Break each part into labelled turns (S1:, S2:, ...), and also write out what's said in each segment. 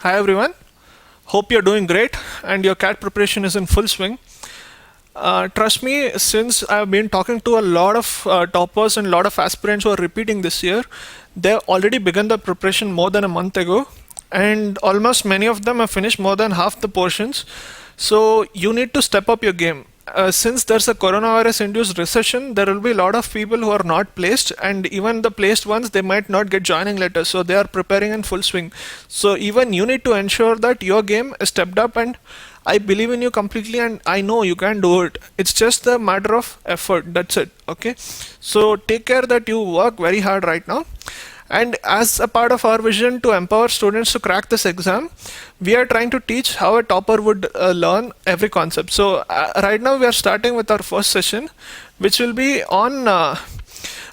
S1: Hi everyone. Hope you're doing great and your CAT preparation is in full swing. Trust me, since I've been talking to a lot of toppers and a lot of aspirants who are repeating this year, they've already begun the preparation more than a month ago, and almost many of them have finished more than half the portions. So you need to step up your game. Since there's a coronavirus induced recession, there will be a lot of people who are not placed, and even the placed ones, they might not get joining letters. So they are preparing in full swing. So even you need to ensure that your game is stepped up, and I believe in you completely, and I know you can do it. It's just a matter of effort. That's it. Okay. So take care that you work very hard right now. And as a part of our vision to empower students to crack this exam, we are trying to teach how a topper would learn every concept. So right now we are starting with our first session, which will be on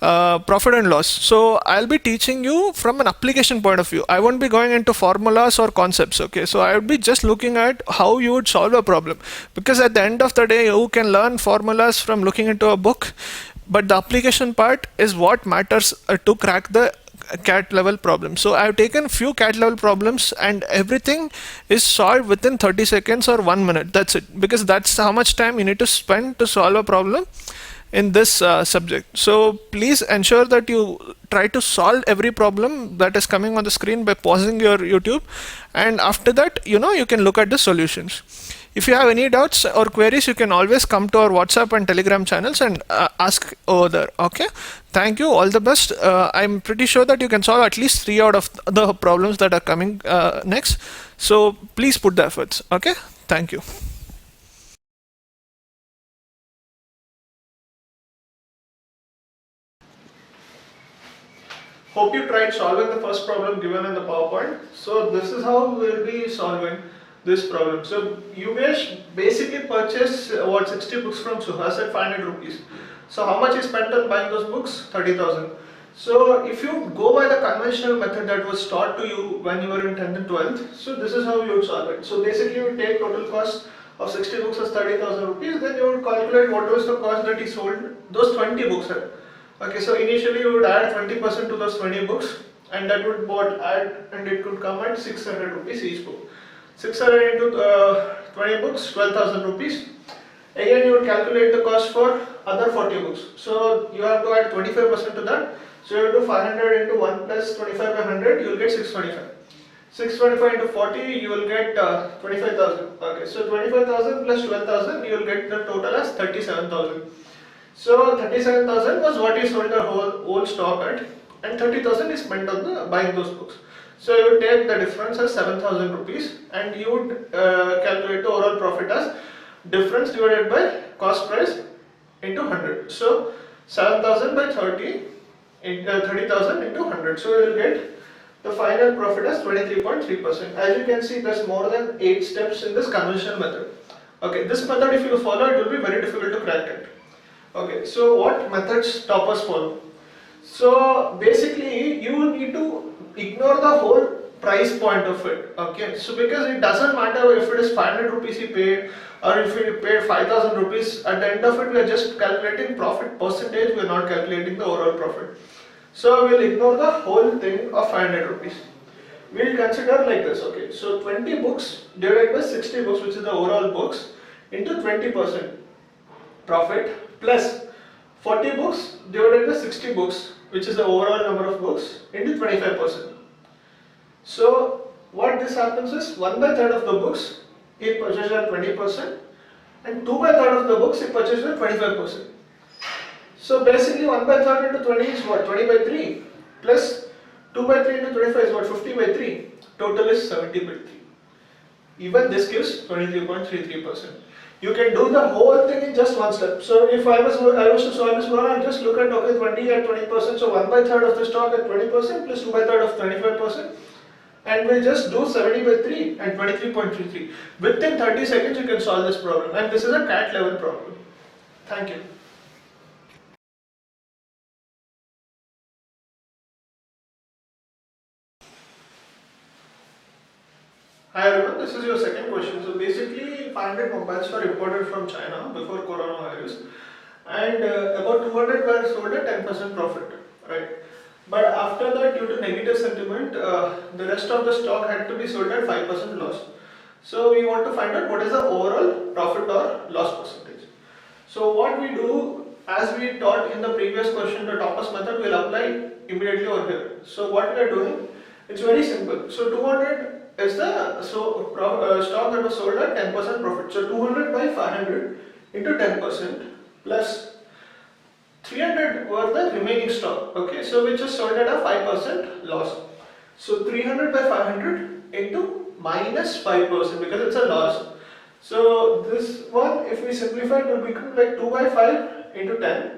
S1: profit and loss. So I'll be teaching you from an application point of view. I won't be going into formulas or concepts. Okay, so I would be just looking at how you would solve a problem, because at the end of the day you can learn formulas from looking into a book, but the application part is what matters to crack the CAT level problem. So I've taken few CAT level problems and everything is solved within 30 seconds or 1 minute. That's it, because that's how much time you need to spend to solve a problem in this subject. So please ensure that you try to solve every problem that is coming on the screen by pausing your YouTube, and after that, you can look at the solutions. If you have any doubts or queries, you can always come to our WhatsApp and Telegram channels and ask over there. Okay, thank you, all the best. I'm pretty sure that you can solve at least 3 out of the problems that are coming next, so please put the efforts. Okay, thank you. Hope you tried solving the first problem given in the PowerPoint. So this is how we'll be solving this problem. So Yugesh basically purchased 60 books from Suhas at 500 rupees. So how much he spent on buying those books? 30,000. So if you go by the conventional method that was taught to you when you were in 10th and 12th, so this is how you would solve it. So basically you would take total cost of 60 books as 30,000 rupees, then you would calculate what was the cost that he sold those 20 books at. Okay, so initially you would add 20% to those 20 books, and that would add, and it could come at 600 rupees each book. 600 into 20 books, 12,000 rupees. Again, you would calculate the cost for other 40 books. So you have to add 25% to that. So you have to do 500 into 1 plus 25 by 100, you will get 625. 625 into 40, you will get 25,000. Okay, so 25,000 plus 12,000, you will get the total as 37,000. So 37,000 was what he sold the whole stock at, and 30,000 is spent on buying those books. So you would take the difference as 7,000 rupees, and you would calculate the overall profit as difference divided by cost price into 100. So 7,000 by 30, 30,000 into 100. So you will get the final profit as 23.3%. As you can see, there's more than 8 steps in this conventional method. Okay, this method, if you follow, it will be very difficult to crack it. Okay, so what methods toppers follow? So basically you need to ignore the whole price point of it. Okay, so because it doesn't matter if it is 500 rupees he paid or if he paid 5,000 rupees, at the end of it we are just calculating profit percentage, we are not calculating the overall profit. So we'll ignore the whole thing of 500 rupees. We'll consider like this. Okay, so 20 books divided by 60 books, which is the overall books, into 20% profit, plus 40 books divided by 60 books, which is the overall number of books, into 25%. So what this happens is 1 by 3rd of the books he purchased at 20%, and 2 by 3rd of the books he purchased at 25%. So basically 1 by 3rd into 20 is what? 20 by 3, plus 2 by 3 into 25 is what? 50 by 3. Total is 70 by 3. Even this gives 23.33%. You can do the whole thing in just one step. So if I was to solve this one, I'll just look at, okay, 20 at 20%, so 1 by 3rd of the stock at 20% plus 2 by 3rd of 25%, and we'll just do 70 by 3 and 23.33. Within 30 seconds you can solve this problem, and this is a CAT level problem. Thank you. Hi everyone, this is your second question. So basically 500 mobiles were imported from China before coronavirus, and about 200 were sold at 10% profit, right? But after that, due to negative sentiment, the rest of the stock had to be sold at 5% loss. So we want to find out what is the overall profit or loss percentage. So what we do, as we taught in the previous question, the Topaz method, we will apply immediately over here. So what we are doing, it's very simple. So 200 is the stock that was sold at 10% profit. So 200 by 500 into 10% plus 300 were the remaining stock. Okay, so which is sold at a 5% loss. So 300 by 500 into minus 5% because it's a loss. So this one, if we simplify, it will become like 2 by 5 into 10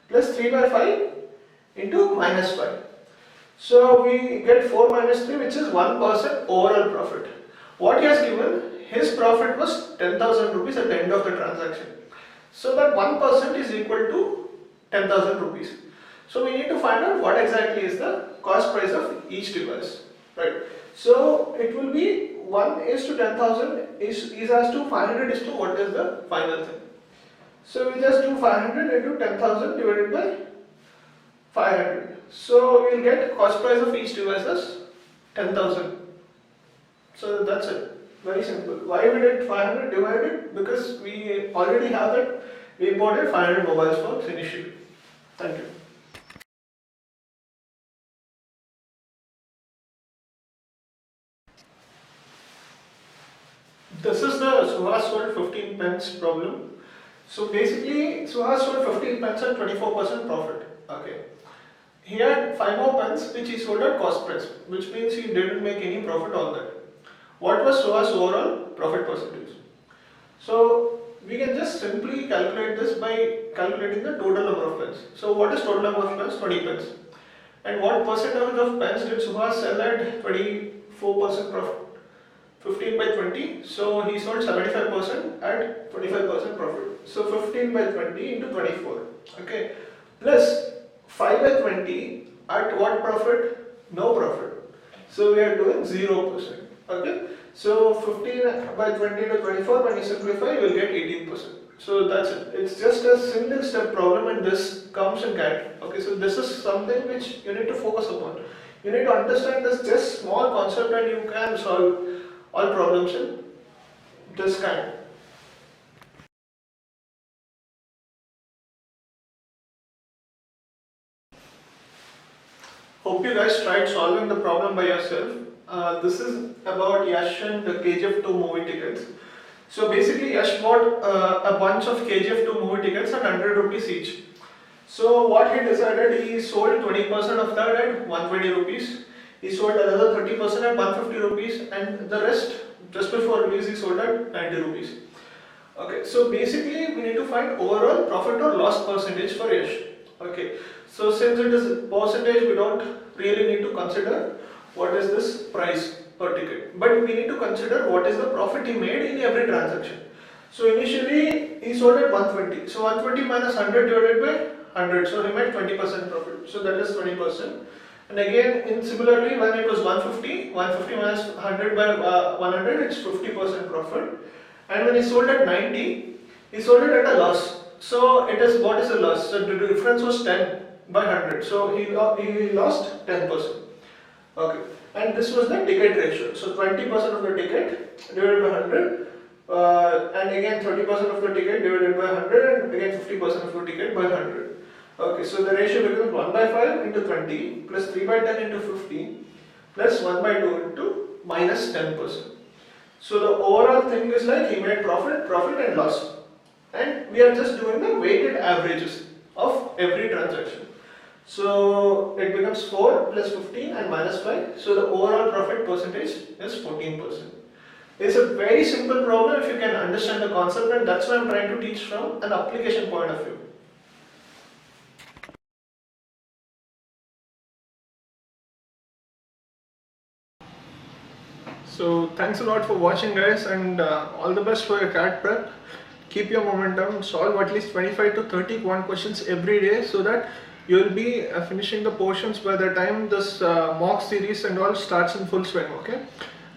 S1: plus 3 by 5 into minus 5. So we get 4 minus 3, which is 1% overall profit. What he has given, his profit was 10,000 rupees at the end of the transaction. So that 1% is equal to 10,000 rupees. So we need to find out what exactly is the cost price of each device, right? So it will be 1 is to 10,000 is as to 500 is to what is the final thing. So we just do 500 into 10,000 divided by 500. So we will get cost price of each device as 10,000. So that's it. Very simple. Why we did 500 divided? Because we already have that. We imported 500 mobile phones initially. Thank you. This is the Suhas sold 15 pence problem. So basically, Suhas sold 15 pence at 24% profit. Okay. He had 5 more pence which he sold at cost price, which means he didn't make any profit on that. What was Suhas overall profit percentage? So we can just simply calculate this by calculating the total number of pence. So what is total number of pence? 20 pence. And what percentage of pence did Suhas sell at 24% profit? 15 by 20. So he sold 75% at 25% profit. So 15 by 20 into 24. Okay. Plus 5 by 20 at what profit? No profit. So we are doing 0%. Okay. So 15 by 20 to 24, when you simplify, you will get 18%. So that's it. It's just a single step problem and this comes in CAT. Okay, so this is something which you need to focus upon. You need to understand this just small concept and you can solve all problems in this kind. Hope you guys tried solving the problem by yourself. This is about Yash and the KGF 2 movie tickets. So basically Yash bought a bunch of KGF 2 movie tickets at 100 rupees each. So what he decided, he sold 20% of that at 120 rupees. He sold another 30% at 150 rupees and the rest just before release he sold at 90 rupees. Okay, so basically we need to find overall profit or loss percentage for Yash. Okay, so since it is percentage, we don't really need to consider what is this price per ticket, but we need to consider what is the profit he made in every transaction. So initially he sold at 120, so 120 minus 100 divided by 100, so he made 20% profit, so that is 20%. And again, in similarly, when it was 150 minus 100 by 100, it's 50% profit. And when he sold at 90, he sold it at a loss. So it is, what is a loss? So the difference was 10 by 100. So he lost 10%. Okay. And this was the ticket ratio. So 20% of the ticket divided by 100. And again 30% of the ticket divided by 100 and again 50% of the ticket by 100. Okay, so the ratio becomes 1 by 5 into 20 plus 3 by 10 into 50 plus 1 by 2 into minus 10%. So the overall thing is like he made profit and loss. And we are just doing the weighted averages of every transaction. So it becomes 4 plus 15 and minus 5. So the overall profit percentage is 14%. It's a very simple problem if you can understand the concept, and that's why I'm trying to teach from an application point of view. So thanks a lot for watching guys, and all the best for your CAT prep. Keep your momentum, solve at least 25 to 30 quant questions every day so that you will be finishing the portions by the time this mock series and all starts in full swing, okay?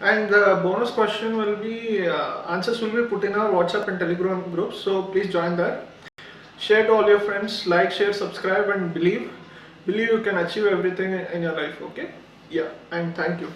S1: And the bonus question will be, answers will be put in our WhatsApp and Telegram groups, so please join that. Share to all your friends, like, share, subscribe and believe. believe you can achieve everything in your life. Okay, yeah, and thank you.